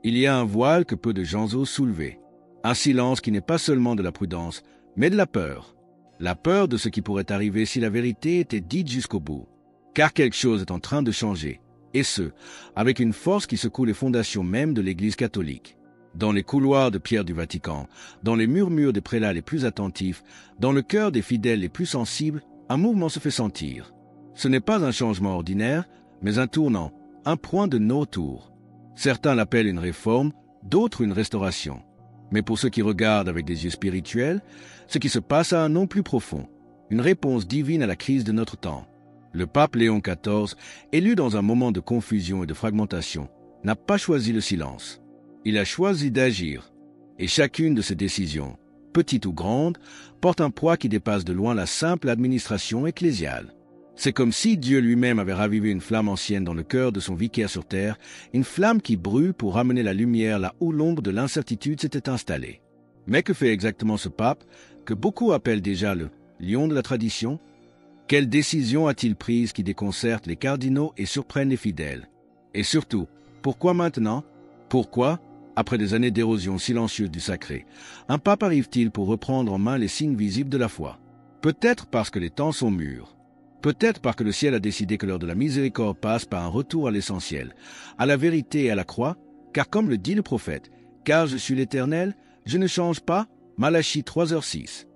Il y a un voile que peu de gens osent soulever. Un silence qui n'est pas seulement de la prudence, mais de la peur. La peur de ce qui pourrait arriver si la vérité était dite jusqu'au bout. Car quelque chose est en train de changer, et ce, avec une force qui secoue les fondations même de l'Église catholique. Dans les couloirs de pierre du Vatican, dans les murmures des prélats les plus attentifs, dans le cœur des fidèles les plus sensibles, un mouvement se fait sentir. Ce n'est pas un changement ordinaire, mais un tournant, un point de no-retour. Certains l'appellent une réforme, d'autres une restauration. Mais pour ceux qui regardent avec des yeux spirituels, ce qui se passe a un nom plus profond, une réponse divine à la crise de notre temps. Le pape Léon XIV, élu dans un moment de confusion et de fragmentation, n'a pas choisi le silence. Il a choisi d'agir. Et chacune de ses décisions, petite ou grande, porte un poids qui dépasse de loin la simple administration ecclésiale. C'est comme si Dieu lui-même avait ravivé une flamme ancienne dans le cœur de son vicaire sur terre, une flamme qui brûle pour ramener la lumière là où l'ombre de l'incertitude s'était installée. Mais que fait exactement ce pape, que beaucoup appellent déjà le lion de la tradition? Quelle décision a-t-il prise qui déconcerte les cardinaux et surprenne les fidèles? Et surtout, pourquoi maintenant? Pourquoi, après des années d'érosion silencieuse du sacré, un pape arrive-t-il pour reprendre en main les signes visibles de la foi? Peut-être parce que les temps sont mûrs. Peut-être parce que le ciel a décidé que l'heure de la miséricorde passe par un retour à l'essentiel, à la vérité et à la croix, car comme le dit le prophète, « Car je suis l'Éternel, je ne change pas » Malachie 3h6.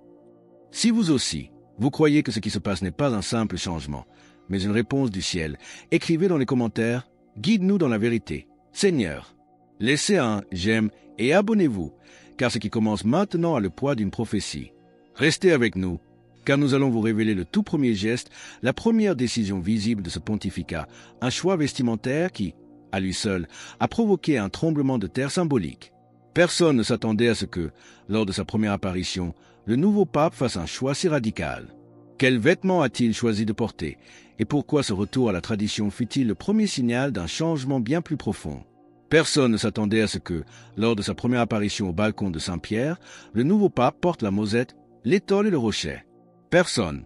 Si vous aussi, vous croyez que ce qui se passe n'est pas un simple changement, mais une réponse du ciel, écrivez dans les commentaires « Guide-nous dans la vérité, Seigneur ». Laissez un « j'aime » et abonnez-vous, car ce qui commence maintenant a le poids d'une prophétie. Restez avec nous, car nous allons vous révéler le tout premier geste, la première décision visible de ce pontificat, un choix vestimentaire qui, à lui seul, a provoqué un tremblement de terre symbolique. Personne ne s'attendait à ce que, lors de sa première apparition, le nouveau pape fasse un choix si radical. Quels vêtements a-t-il choisi de porter, et pourquoi ce retour à la tradition fut-il le premier signal d'un changement bien plus profond? Personne ne s'attendait à ce que, lors de sa première apparition au balcon de Saint-Pierre, le nouveau pape porte la mosette, l'étole et le rochet. Personne.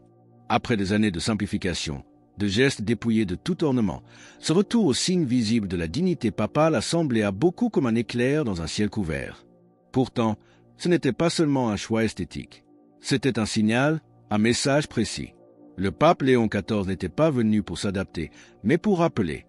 Après des années de simplification, de gestes dépouillés de tout ornement, ce retour au signe visible de la dignité papale a semblé à beaucoup comme un éclair dans un ciel couvert. Pourtant, ce n'était pas seulement un choix esthétique. C'était un signal, un message précis. Le pape Léon XIV n'était pas venu pour s'adapter, mais pour rappeler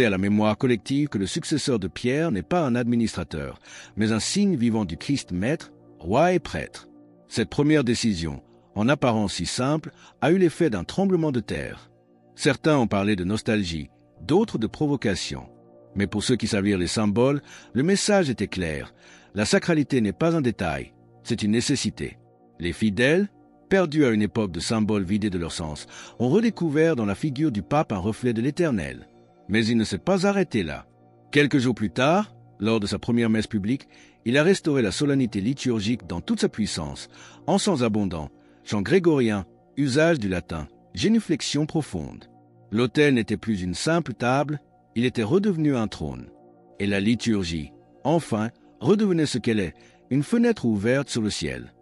à la mémoire collective que le successeur de Pierre n'est pas un administrateur, mais un signe vivant du Christ maître, roi et prêtre. Cette première décision, en apparence si simple, a eu l'effet d'un tremblement de terre. Certains ont parlé de nostalgie, d'autres de provocation. Mais pour ceux qui savent lire les symboles, le message était clair. La sacralité n'est pas un détail, c'est une nécessité. Les fidèles, perdus à une époque de symboles vidés de leur sens, ont redécouvert dans la figure du pape un reflet de l'Éternel. Mais il ne s'est pas arrêté là. Quelques jours plus tard, lors de sa première messe publique, il a restauré la solennité liturgique dans toute sa puissance, encens abondant, chant grégorien, usage du latin, génuflexion profonde. L'autel n'était plus une simple table, il était redevenu un trône. Et la liturgie, enfin, redevenait ce qu'elle est, une fenêtre ouverte sur le ciel.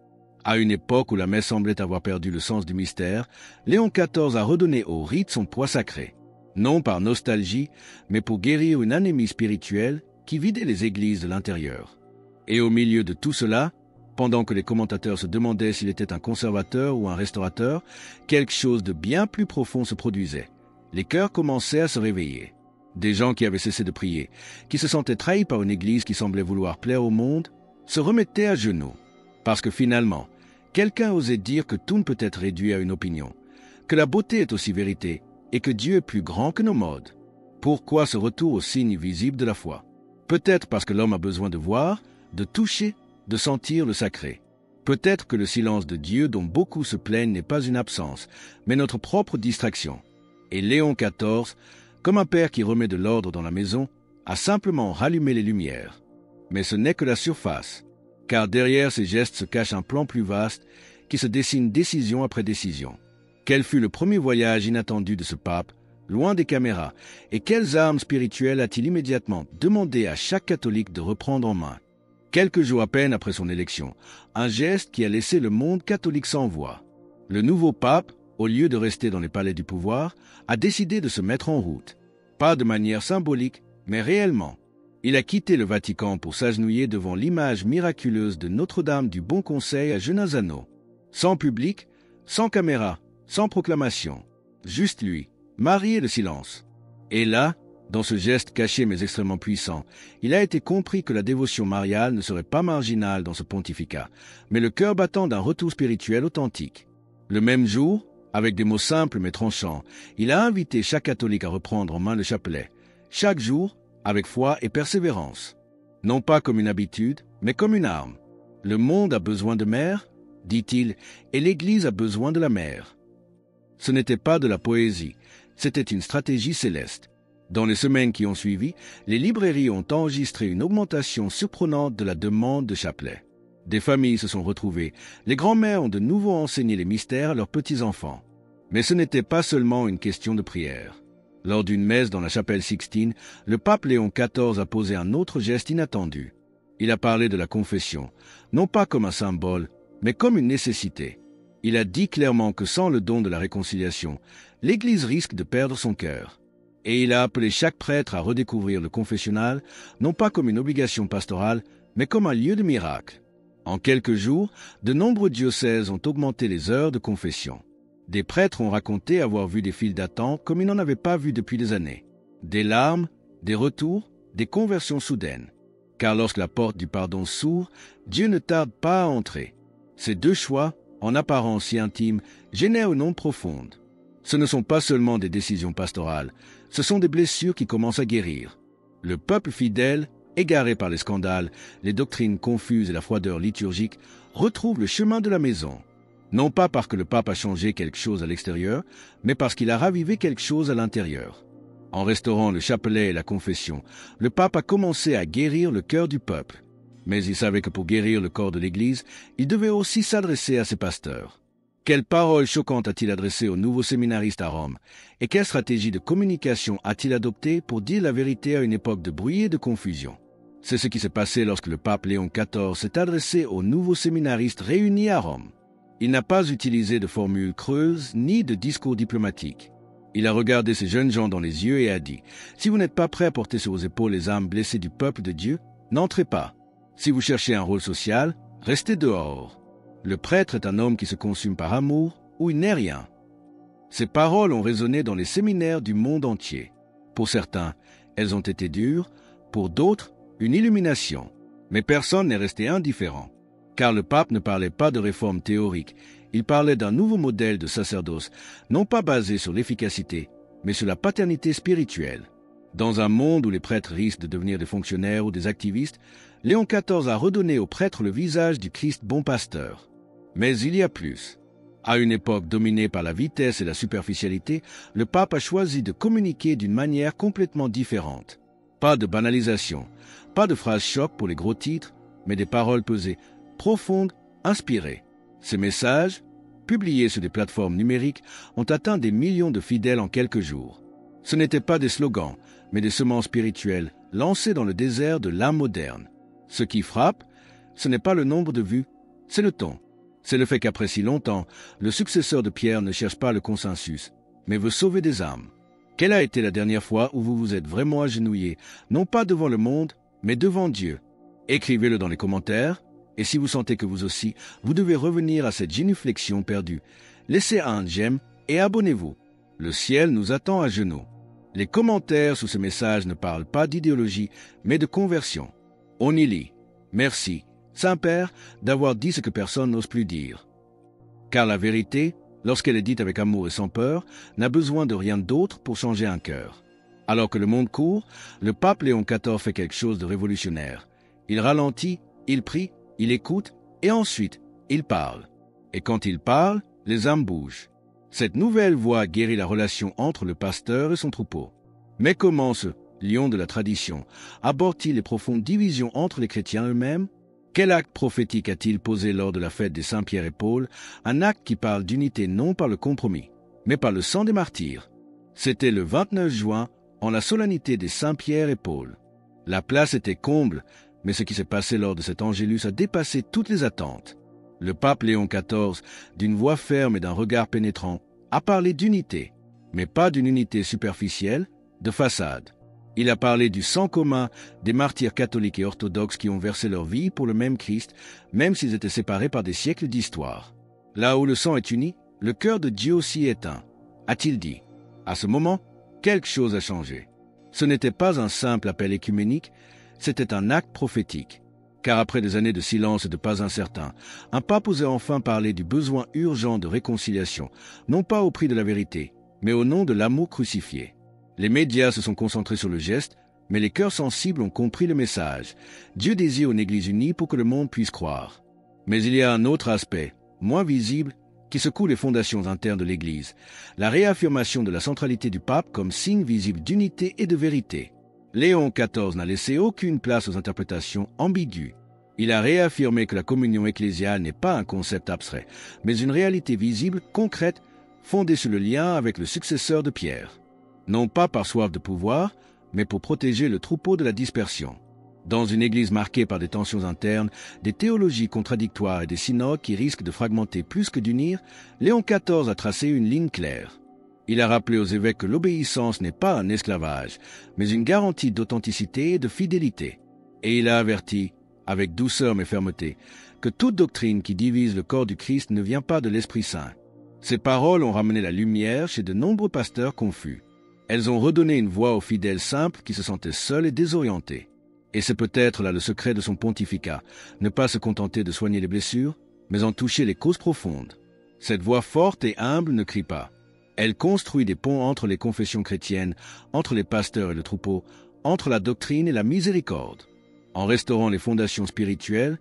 À une époque où la messe semblait avoir perdu le sens du mystère, Léon XIV a redonné au rite son poids sacré. Non par nostalgie, mais pour guérir une anémie spirituelle qui vidait les églises de l'intérieur. Et au milieu de tout cela, pendant que les commentateurs se demandaient s'il était un conservateur ou un restaurateur, quelque chose de bien plus profond se produisait. Les cœurs commençaient à se réveiller. Des gens qui avaient cessé de prier, qui se sentaient trahis par une église qui semblait vouloir plaire au monde, se remettaient à genoux. Parce que finalement, quelqu'un osait dire que tout ne peut être réduit à une opinion, que la beauté est aussi vérité, et que Dieu est plus grand que nos modes. Pourquoi ce retour au signe visible de la foi? Peut-être parce que l'homme a besoin de voir, de toucher, de sentir le sacré. Peut-être que le silence de Dieu dont beaucoup se plaignent n'est pas une absence, mais notre propre distraction. Et Léon XIV, comme un père qui remet de l'ordre dans la maison, a simplement rallumé les lumières. Mais ce n'est que la surface, car derrière ces gestes se cache un plan plus vaste qui se dessine décision après décision. Quel fut le premier voyage inattendu de ce pape, loin des caméras, et quelles armes spirituelles a-t-il immédiatement demandé à chaque catholique de reprendre en main? Quelques jours à peine après son élection, un geste qui a laissé le monde catholique sans voix. Le nouveau pape, au lieu de rester dans les palais du pouvoir, a décidé de se mettre en route. Pas de manière symbolique, mais réellement. Il a quitté le Vatican pour s'agenouiller devant l'image miraculeuse de Notre-Dame du Bon Conseil à Genazzano. Sans public, sans caméra, sans proclamation. Juste lui, Marie et le silence. Et là, dans ce geste caché mais extrêmement puissant, il a été compris que la dévotion mariale ne serait pas marginale dans ce pontificat, mais le cœur battant d'un retour spirituel authentique. Le même jour, avec des mots simples mais tranchants, il a invité chaque catholique à reprendre en main le chapelet, chaque jour, avec foi et persévérance. Non pas comme une habitude, mais comme une arme. Le monde a besoin de mère, dit-il, et l'Église a besoin de la mère. Ce n'était pas de la poésie, c'était une stratégie céleste. Dans les semaines qui ont suivi, les librairies ont enregistré une augmentation surprenante de la demande de chapelet. Des familles se sont retrouvées, les grands-mères ont de nouveau enseigné les mystères à leurs petits-enfants. Mais ce n'était pas seulement une question de prière. Lors d'une messe dans la chapelle Sixtine, le pape Léon XIV a posé un autre geste inattendu. Il a parlé de la confession, non pas comme un symbole, mais comme une nécessité. Il a dit clairement que sans le don de la réconciliation, l'Église risque de perdre son cœur. Et il a appelé chaque prêtre à redécouvrir le confessionnal, non pas comme une obligation pastorale, mais comme un lieu de miracle. En quelques jours, de nombreux diocèses ont augmenté les heures de confession. Des prêtres ont raconté avoir vu des files d'attente comme ils n'en avaient pas vu depuis des années. Des larmes, des retours, des conversions soudaines. Car lorsque la porte du pardon s'ouvre, Dieu ne tarde pas à entrer. Ces deux choix, en apparence si intimes, génèrent une onde profonde. Ce ne sont pas seulement des décisions pastorales, ce sont des blessures qui commencent à guérir. Le peuple fidèle, égaré par les scandales, les doctrines confuses et la froideur liturgique, retrouve le chemin de la maison. Non pas parce que le pape a changé quelque chose à l'extérieur, mais parce qu'il a ravivé quelque chose à l'intérieur. En restaurant le chapelet et la confession, le pape a commencé à guérir le cœur du peuple. Mais il savait que pour guérir le corps de l'Église, il devait aussi s'adresser à ses pasteurs. Quelles paroles choquantes a-t-il adressées aux nouveaux séminaristes à Rome? Et quelle stratégie de communication a-t-il adoptée pour dire la vérité à une époque de bruit et de confusion? C'est ce qui s'est passé lorsque le pape Léon XIV s'est adressé aux nouveaux séminaristes réunis à Rome. Il n'a pas utilisé de formules creuses ni de discours diplomatiques. Il a regardé ces jeunes gens dans les yeux et a dit « Si vous n'êtes pas prêts à porter sur vos épaules les âmes blessées du peuple de Dieu, n'entrez pas. Si vous cherchez un rôle social, restez dehors. Le prêtre est un homme qui se consume par amour ou il n'est rien. » Ces paroles ont résonné dans les séminaires du monde entier. Pour certains, elles ont été dures, pour d'autres, une illumination. Mais personne n'est resté indifférent. Car le pape ne parlait pas de réforme théorique, il parlait d'un nouveau modèle de sacerdoce, non pas basé sur l'efficacité, mais sur la paternité spirituelle. Dans un monde où les prêtres risquent de devenir des fonctionnaires ou des activistes, Léon XIV a redonné aux prêtres le visage du Christ bon pasteur. Mais il y a plus. À une époque dominée par la vitesse et la superficialité, le pape a choisi de communiquer d'une manière complètement différente. Pas de banalisation, pas de phrases choc pour les gros titres, mais des paroles pesées, profondes, inspirées. Ces messages, publiés sur des plateformes numériques, ont atteint des millions de fidèles en quelques jours. Ce n'étaient pas des slogans, mais des semences spirituelles lancées dans le désert de l'âme moderne. Ce qui frappe, ce n'est pas le nombre de vues, c'est le ton. C'est le fait qu'après si longtemps, le successeur de Pierre ne cherche pas le consensus, mais veut sauver des âmes. Quelle a été la dernière fois où vous vous êtes vraiment agenouillé, non pas devant le monde, mais devant Dieu? Écrivez-le dans les commentaires, et si vous sentez que vous aussi, vous devez revenir à cette génuflexion perdue, laissez un j'aime et abonnez-vous. Le ciel nous attend à genoux. Les commentaires sous ce message ne parlent pas d'idéologie, mais de conversion. On y lit « Merci, Saint-Père, d'avoir dit ce que personne n'ose plus dire. » Car la vérité, lorsqu'elle est dite avec amour et sans peur, n'a besoin de rien d'autre pour changer un cœur. Alors que le monde court, le pape Léon XIV fait quelque chose de révolutionnaire. Il ralentit, il prie, il écoute, et ensuite, il parle. Et quand il parle, les âmes bougent. Cette nouvelle voix guérit la relation entre le pasteur et son troupeau. Mais comment ce lion de la tradition aborde-t-il les profondes divisions entre les chrétiens eux-mêmes? Quel acte prophétique a-t-il posé lors de la fête des Saint-Pierre et Paul, un acte qui parle d'unité non par le compromis, mais par le sang des martyrs? C'était le 29 juin, en la solennité des Saint-Pierre et Paul. La place était comble, mais ce qui s'est passé lors de cet Angélus a dépassé toutes les attentes. Le pape Léon XIV, d'une voix ferme et d'un regard pénétrant, a parlé d'unité, mais pas d'une unité superficielle, de façade. Il a parlé du sang commun des martyrs catholiques et orthodoxes qui ont versé leur vie pour le même Christ, même s'ils étaient séparés par des siècles d'histoire. Là où le sang est uni, le cœur de Dieu aussi est un, a-t-il dit. À ce moment, quelque chose a changé. Ce n'était pas un simple appel écuménique, c'était un acte prophétique. Car après des années de silence et de pas incertains, un pape osait enfin parler du besoin urgent de réconciliation, non pas au prix de la vérité, mais au nom de l'amour crucifié. Les médias se sont concentrés sur le geste, mais les cœurs sensibles ont compris le message. Dieu désire une Église unie pour que le monde puisse croire. Mais il y a un autre aspect, moins visible, qui secoue les fondations internes de l'Église, la réaffirmation de la centralité du pape comme signe visible d'unité et de vérité. Léon XIV n'a laissé aucune place aux interprétations ambiguës. Il a réaffirmé que la communion ecclésiale n'est pas un concept abstrait, mais une réalité visible, concrète, fondée sur le lien avec le successeur de Pierre. Non pas par soif de pouvoir, mais pour protéger le troupeau de la dispersion. Dans une Église marquée par des tensions internes, des théologies contradictoires et des synodes qui risquent de fragmenter plus que d'unir, Léon XIV a tracé une ligne claire. Il a rappelé aux évêques que l'obéissance n'est pas un esclavage, mais une garantie d'authenticité et de fidélité. Et il a averti, avec douceur mais fermeté, que toute doctrine qui divise le corps du Christ ne vient pas de l'Esprit Saint. Ces paroles ont ramené la lumière chez de nombreux pasteurs confus. Elles ont redonné une voix aux fidèles simples qui se sentaient seuls et désorientés. Et c'est peut-être là le secret de son pontificat, ne pas se contenter de soigner les blessures, mais en toucher les causes profondes. Cette voix forte et humble ne crie pas. Elle construit des ponts entre les confessions chrétiennes, entre les pasteurs et le troupeau, entre la doctrine et la miséricorde. En restaurant les fondations spirituelles,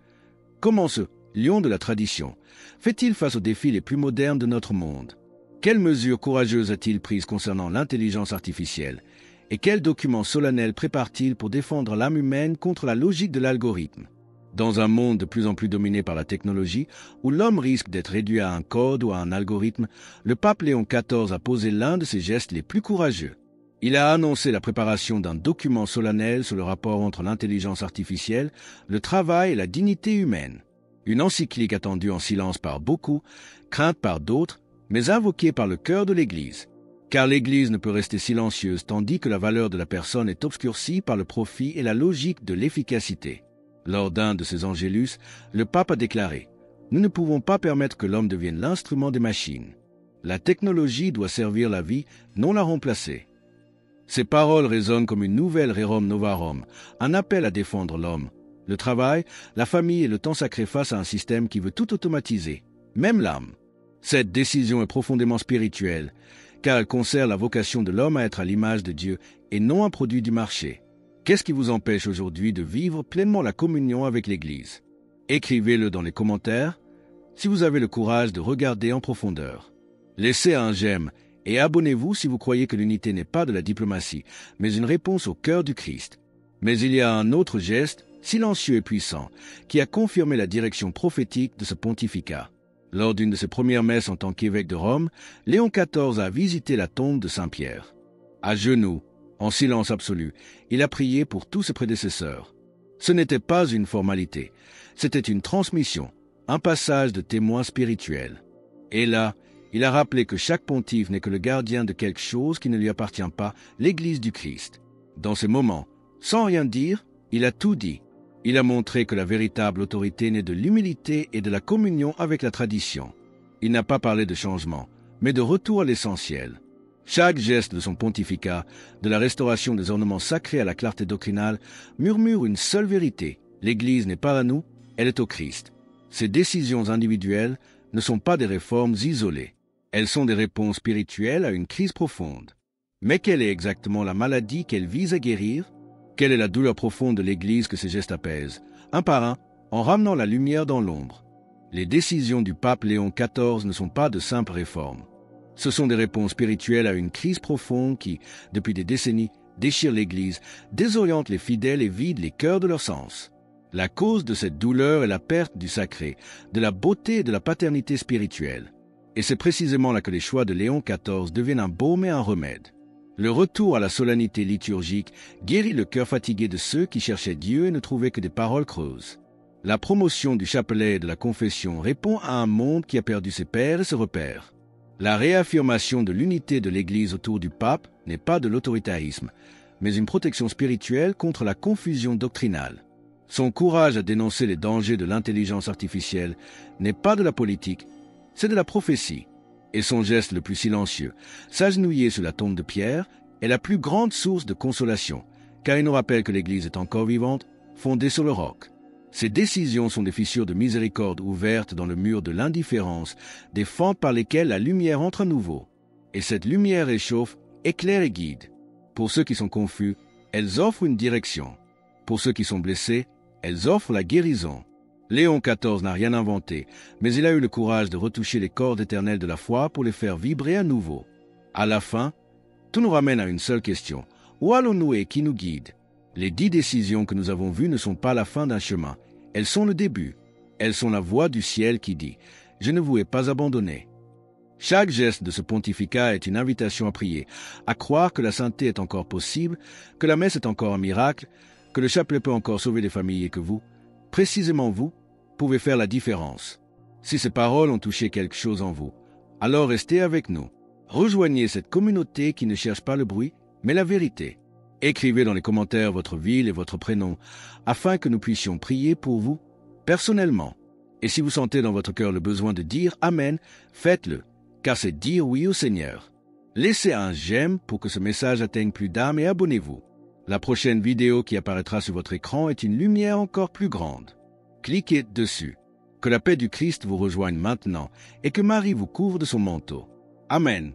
comment ce lion de la tradition fait-il face aux défis les plus modernes de notre monde? Quelles mesures courageuses a-t-il prises concernant l'intelligence artificielle? Et quels documents solennels prépare-t-il pour défendre l'âme humaine contre la logique de l'algorithme? Dans un monde de plus en plus dominé par la technologie, où l'homme risque d'être réduit à un code ou à un algorithme, le pape Léon XIV a posé l'un de ses gestes les plus courageux. Il a annoncé la préparation d'un document solennel sur le rapport entre l'intelligence artificielle, le travail et la dignité humaine. Une encyclique attendue en silence par beaucoup, crainte par d'autres, mais invoquée par le cœur de l'Église. Car l'Église ne peut rester silencieuse tandis que la valeur de la personne est obscurcie par le profit et la logique de l'efficacité. Lors d'un de ses angélus, le pape a déclaré « Nous ne pouvons pas permettre que l'homme devienne l'instrument des machines. La technologie doit servir la vie, non la remplacer. » Ces paroles résonnent comme une nouvelle Rerum Novarum, un appel à défendre l'homme, le travail, la famille et le temps sacré face à un système qui veut tout automatiser, même l'âme. Cette décision est profondément spirituelle, car elle concerne la vocation de l'homme à être à l'image de Dieu et non un produit du marché. Qu'est-ce qui vous empêche aujourd'hui de vivre pleinement la communion avec l'Église? Écrivez-le dans les commentaires, si vous avez le courage de regarder en profondeur. Laissez un j'aime et abonnez-vous si vous croyez que l'unité n'est pas de la diplomatie, mais une réponse au cœur du Christ. Mais il y a un autre geste, silencieux et puissant, qui a confirmé la direction prophétique de ce pontificat. Lors d'une de ses premières messes en tant qu'évêque de Rome, Léon XIV a visité la tombe de Saint-Pierre. À genoux, en silence absolu, il a prié pour tous ses prédécesseurs. Ce n'était pas une formalité, c'était une transmission, un passage de témoin spirituel. Et là, il a rappelé que chaque pontife n'est que le gardien de quelque chose qui ne lui appartient pas, l'Église du Christ. Dans ces moments, sans rien dire, il a tout dit. Il a montré que la véritable autorité naît de l'humilité et de la communion avec la tradition. Il n'a pas parlé de changement, mais de retour à l'essentiel. Chaque geste de son pontificat, de la restauration des ornements sacrés à la clarté doctrinale, murmure une seule vérité. L'Église n'est pas à nous, elle est au Christ. Ces décisions individuelles ne sont pas des réformes isolées. Elles sont des réponses spirituelles à une crise profonde. Mais quelle est exactement la maladie qu'elle vise à guérir? Quelle est la douleur profonde de l'Église que ces gestes apaisent, un par un, en ramenant la lumière dans l'ombre? Les décisions du pape Léon XIV ne sont pas de simples réformes. Ce sont des réponses spirituelles à une crise profonde qui, depuis des décennies, déchire l'Église, désoriente les fidèles et vide les cœurs de leur sens. La cause de cette douleur est la perte du sacré, de la beauté et de la paternité spirituelle. Et c'est précisément là que les choix de Léon XIV deviennent un baume et un remède. Le retour à la solennité liturgique guérit le cœur fatigué de ceux qui cherchaient Dieu et ne trouvaient que des paroles creuses. La promotion du chapelet et de la confession répond à un monde qui a perdu ses pères et ses repères. La réaffirmation de l'unité de l'Église autour du pape n'est pas de l'autoritarisme, mais une protection spirituelle contre la confusion doctrinale. Son courage à dénoncer les dangers de l'intelligence artificielle n'est pas de la politique, c'est de la prophétie. Et son geste le plus silencieux, s'agenouiller sur la tombe de Pierre, est la plus grande source de consolation, car il nous rappelle que l'Église est encore vivante, fondée sur le roc. Ces décisions sont des fissures de miséricorde ouvertes dans le mur de l'indifférence, des fentes par lesquelles la lumière entre à nouveau. Et cette lumière réchauffe, éclaire et guide. Pour ceux qui sont confus, elles offrent une direction. Pour ceux qui sont blessés, elles offrent la guérison. Léon XIV n'a rien inventé, mais il a eu le courage de retoucher les cordes éternelles de la foi pour les faire vibrer à nouveau. À la fin, tout nous ramène à une seule question. Où allons-nous et qui nous guide? Les 10 décisions que nous avons vues ne sont pas la fin d'un chemin. Elles sont le début. Elles sont la voix du ciel qui dit « Je ne vous ai pas abandonné ». Chaque geste de ce pontificat est une invitation à prier, à croire que la sainteté est encore possible, que la messe est encore un miracle, que le chapelet peut encore sauver des familles et que vous, précisément vous, pouvez faire la différence. Si ces paroles ont touché quelque chose en vous, alors restez avec nous. Rejoignez cette communauté qui ne cherche pas le bruit, mais la vérité. Écrivez dans les commentaires votre ville et votre prénom, afin que nous puissions prier pour vous, personnellement. Et si vous sentez dans votre cœur le besoin de dire « Amen », faites-le, car c'est dire oui au Seigneur. Laissez un j'aime pour que ce message atteigne plus d'âmes et abonnez-vous. La prochaine vidéo qui apparaîtra sur votre écran est une lumière encore plus grande. Cliquez dessus. Que la paix du Christ vous rejoigne maintenant et que Marie vous couvre de son manteau. Amen.